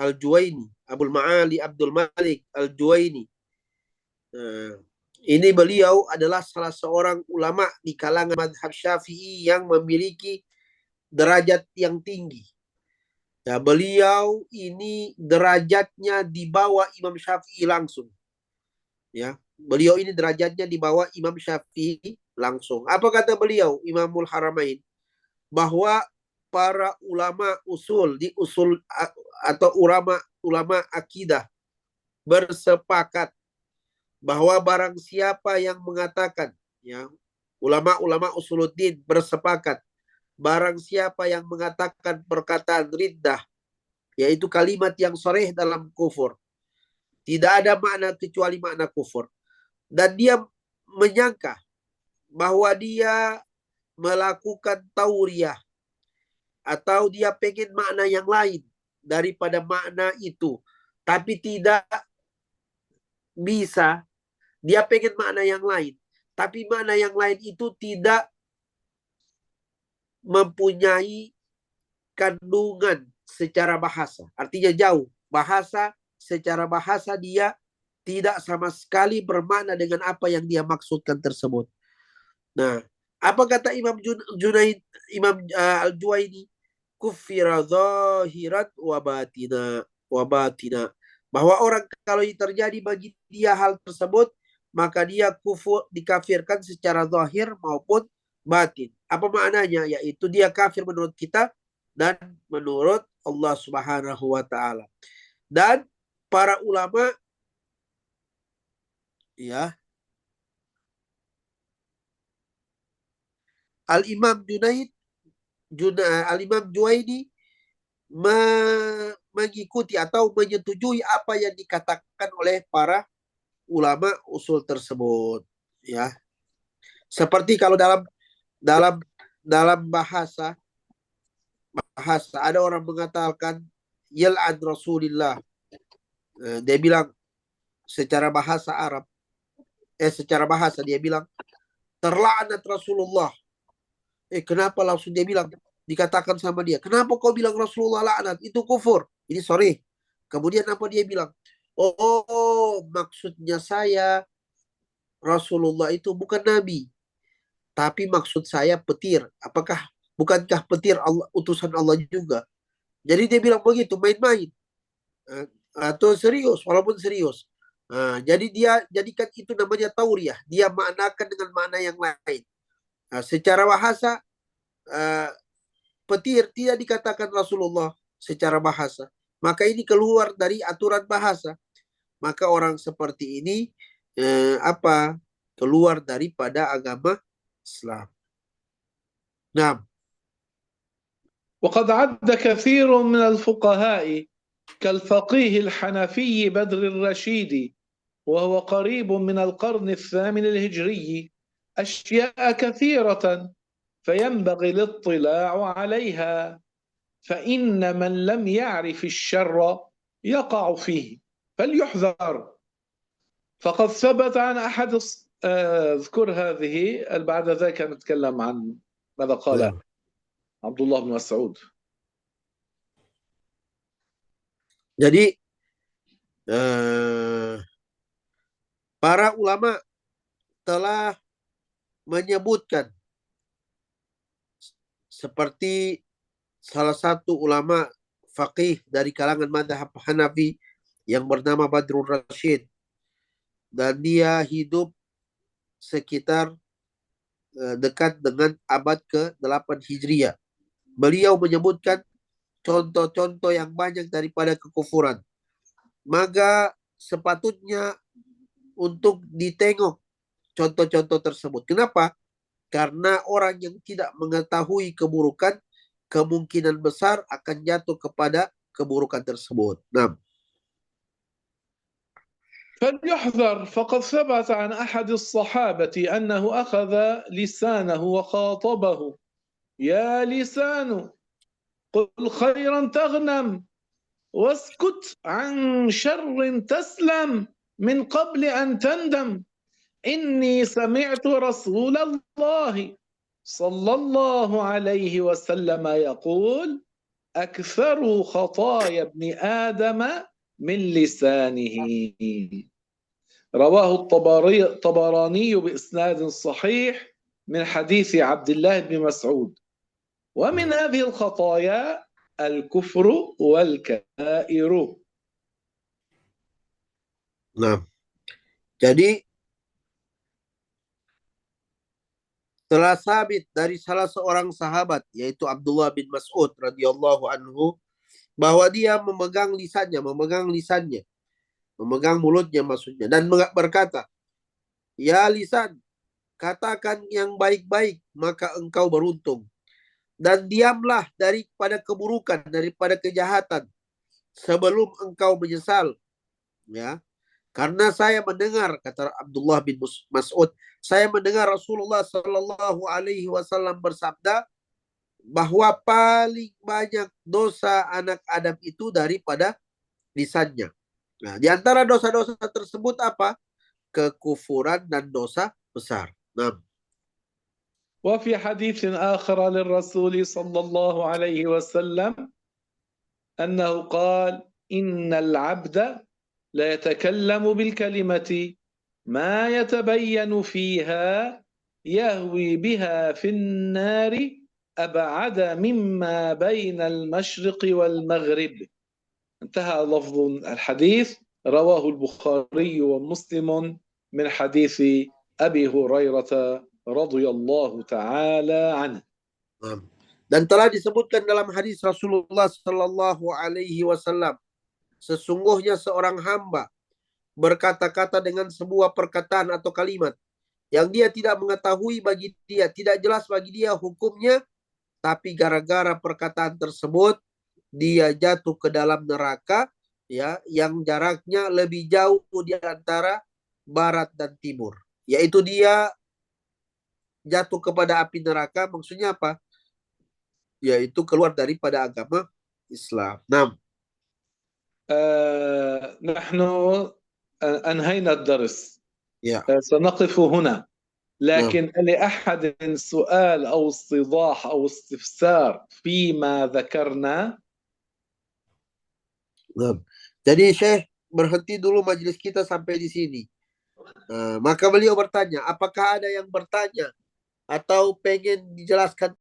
Al-Juwaini, Abdul Ma'ali Abdul Malik Al-Juwaini. Ini beliau adalah salah seorang ulama di kalangan mazhab Syafi'i yang memiliki derajat yang tinggi. Ya, beliau ini derajatnya di bawah Imam Syafi'i langsung. Ya, beliau ini derajatnya di bawah Imam Syafi'i langsung. Apa kata beliau, Imamul Haramain? Bahwa para ulama usul di usul atau ulama akidah bersepakat bahwa barang siapa yang mengatakan, ya, ulama-ulama usuluddin bersepakat, barang siapa yang mengatakan perkataan riddah, yaitu kalimat yang sharih dalam kufur, tidak ada makna kecuali makna kufur, dan dia menyangka bahwa dia melakukan tauriyah atau dia pengen makna yang lain daripada makna itu, tapi tidak bisa. Dia pengen makna yang lain, tapi makna yang lain itu tidak mempunyai kandungan secara bahasa. Artinya jauh. Secara bahasa dia tidak sama sekali bermakna dengan apa yang dia maksudkan tersebut. Nah, apa kata Imam Junaid, Imam Al-Juwaini? Kufira zahirat wa batina. Bahwa orang kalau terjadi bagi dia hal tersebut, maka dia kufur, dikafirkan secara zahir maupun batin. Apa maknanya? Yaitu dia kafir menurut kita dan menurut Allah Subhanahu wa taala. Dan para ulama, ya, Al-Imam Al-Imam Juwaini mengikuti atau menyetujui apa yang dikatakan oleh para ulama usul tersebut, ya. Seperti kalau dalam bahasa ada orang mengatakan yal'an Rasulillah, dia bilang secara bahasa Arab, secara bahasa dia bilang terlaknat Rasulullah. Kenapa langsung dia bilang, dikatakan sama dia, kenapa kau bilang Rasulullah laknat? Itu kufur. Ini sorry. Kemudian apa dia bilang? Oh, maksudnya saya Rasulullah itu bukan nabi, tapi maksud saya petir. Bukankah petir Allah, utusan Allah juga? Jadi dia bilang begitu, main-main. Atau serius, walaupun serius. Jadi dia jadikan itu namanya tauriyah. Dia maknakan dengan makna yang lain. Secara bahasa, petir tidak dikatakan Rasulullah secara bahasa. Maka ini keluar dari aturan bahasa. Maka orang seperti ini keluar daripada agama Islam. Nah, وقد عد كثير من الفقهاء كالفقيه الحنفي بدر الرشيدي وهو قريب من القرن الثامن الهجري أشياء كثيرة فينبغي الاطلاع عليها فإن من لم يعرف الشر يقع فيه فليحذر. فقد ثبت عن أحد اذكر هذه بعد ذلك نتكلم عن ماذا قال عبد الله بن مسعود. Jadi para ulama telah menyebutkan, seperti salah satu ulama faqih dari kalangan mazhab Hanafi yang bernama Badrul Rashid, dan dia hidup sekitar dekat dengan abad ke-8 Hijriah. Beliau menyebutkan contoh-contoh yang banyak daripada kekufuran. Maka sepatutnya untuk ditengok contoh-contoh tersebut. Kenapa? Karena orang yang tidak mengetahui keburukan, kemungkinan besar akan jatuh kepada keburukan tersebut. Nah, فليحذر فقد ثبت عن أحد الصحابة أنه أخذ لسانه وخاطبه يا لسان قل خيرا تغنم واسكت عن شر تسلم من قبل أن تندم إني سمعت رسول الله صلى الله عليه وسلم يقول أكثر خطايا ابن آدم من لسانه. رواه الطبراني بإسناد صحيح من حديث عبد الله بن مسعود. ومن هذه الخطايا الكفر والكبائر. Nah, jadi telah sabit dari salah seorang sahabat yaitu Abdullah bin Mas'ud radhiyallahu anhu bahwa dia memegang lisannya, memegang mulutnya maksudnya, dan berkata, "Ya lisan, katakan yang baik-baik, maka engkau beruntung. Dan diamlah daripada keburukan, daripada kejahatan, sebelum engkau menyesal." Ya, karena saya mendengar, kata Abdullah bin Mas'ud, saya mendengar Rasulullah Shallallahu Alaihi Wasallam bersabda bahwa paling banyak dosa anak Adam itu daripada lisannya. Nah, di antara dosa-dosa tersebut apa? Kekufuran dan dosa besar. Nah, وفي حديث آخر للرسول صلى الله عليه وسلم أنه قال إن العبد لا يتكلم بالكلمة ما يتبين فيها يهوي بها في النار أبعد مما بين المشرق والمغرب. انتهى لفظ الحديث. رواه البخاري ومسلم من حديث أبي هريرة رضي الله تعالى عنه. dan telah disebutkan dalam hadis Rasulullah Shallallahu Alaihi Wasallam, sesungguhnya seorang hamba berkata-kata dengan sebuah perkataan atau kalimat yang dia tidak mengetahui bagi dia, tidak jelas bagi dia hukumnya, tapi gara-gara perkataan tersebut dia jatuh ke dalam neraka, ya, yang jaraknya lebih jauh di antara barat dan timur, yaitu dia jatuh kepada api neraka. Maksudnya apa? Yaitu keluar daripada agama Islam. Nah, نحن أنهينا الدرس. ya. سنقف هنا، لكن لأحد سؤال أو استيضاح أو استفسار فيما ذكرنا؟ Nah, jadi Syekh berhenti dulu majelis kita sampai di sini. Maka beliau bertanya, apakah ada yang bertanya atau pengen dijelaskan